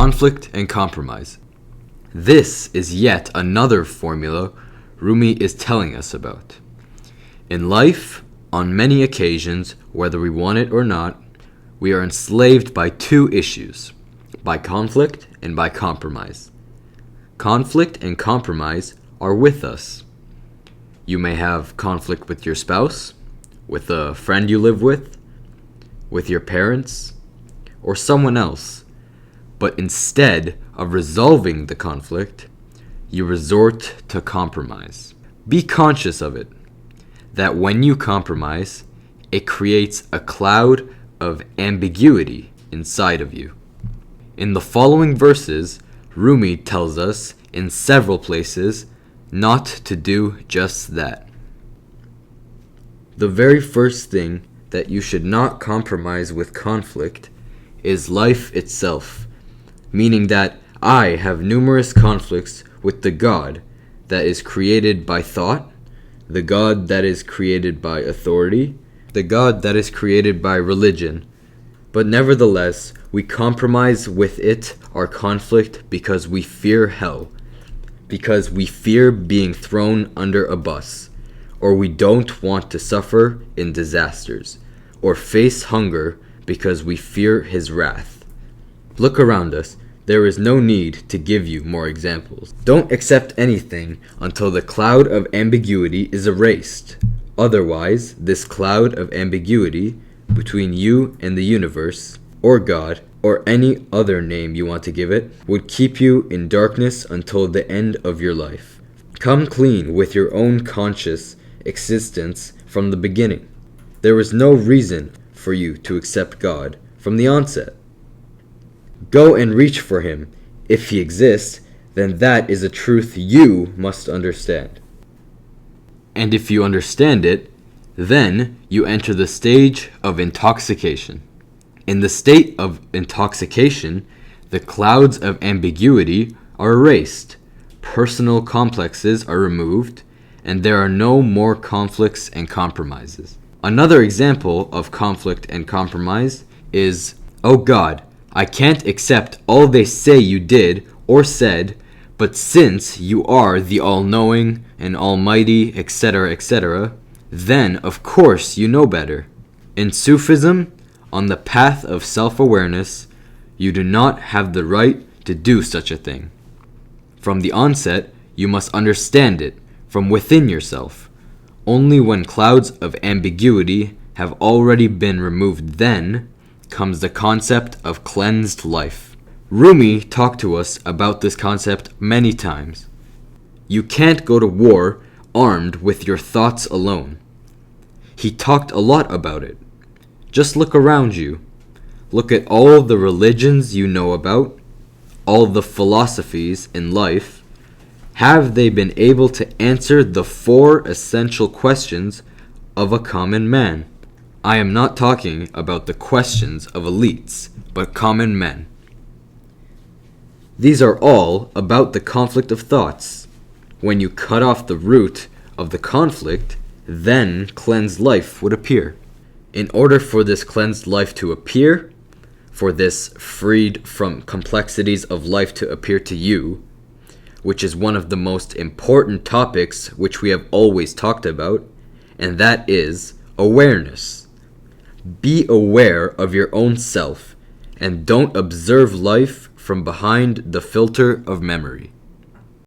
conflict and compromise. This is yet another formula Rumi is telling us about. In life, on many occasions, whether we want it or not, we are enslaved by two issues, by conflict and by compromise. Conflict and compromise are with us. You may have conflict with your spouse, with a friend you live with your parents, or someone else. But instead of resolving the conflict, you resort to compromise. Be conscious of it, that when you compromise, it creates a cloud of ambiguity inside of you. In the following verses, Rumi tells us in several places not to do just that. The very first thing that you should not compromise with conflict is life itself, meaning that I have numerous conflicts with the God that is created by thought, the God that is created by authority, the God that is created by religion. But nevertheless, we compromise with it, our conflict, because we fear hell, because we fear being thrown under a bus, or we don't want to suffer in disasters, or face hunger because we fear his wrath. Look around us. There is no need to give you more examples. Don't accept anything until the cloud of ambiguity is erased. Otherwise, this cloud of ambiguity between you and the universe, or God, or any other name you want to give it, would keep you in darkness until the end of your life. Come clean with your own conscious existence from the beginning. There is no reason for you to accept God from the onset. Go and reach for him. If he exists, then that is a truth you must understand. And if you understand it, then you enter the stage of intoxication. In the state of intoxication, the clouds of ambiguity are erased, personal complexes are removed, and there are no more conflicts and compromises. Another example of conflict and compromise is, "Oh God, I can't accept all they say you did or said, but since you are the all-knowing and almighty, etc., etc., then of course you know better." In Sufism, on the path of self-awareness, you do not have the right to do such a thing. From the onset, you must understand it from within yourself. Only when clouds of ambiguity have already been removed, then comes the concept of cleansed life. Rumi talked to us about this concept many times. You can't go to war armed with your thoughts alone. He talked a lot about it. Just look around you. Look at all the religions you know about, all the philosophies in life. Have they been able to answer the 4 essential questions of a common man? I am not talking about the questions of elites, but common men. These are all about the conflict of thoughts. When you cut off the root of the conflict, then cleansed life would appear. In order for this cleansed life to appear, for this freed from complexities of life to appear to you, which is one of the most important topics which we have always talked about, and that is awareness. Be aware of your own self, and don't observe life from behind the filter of memory.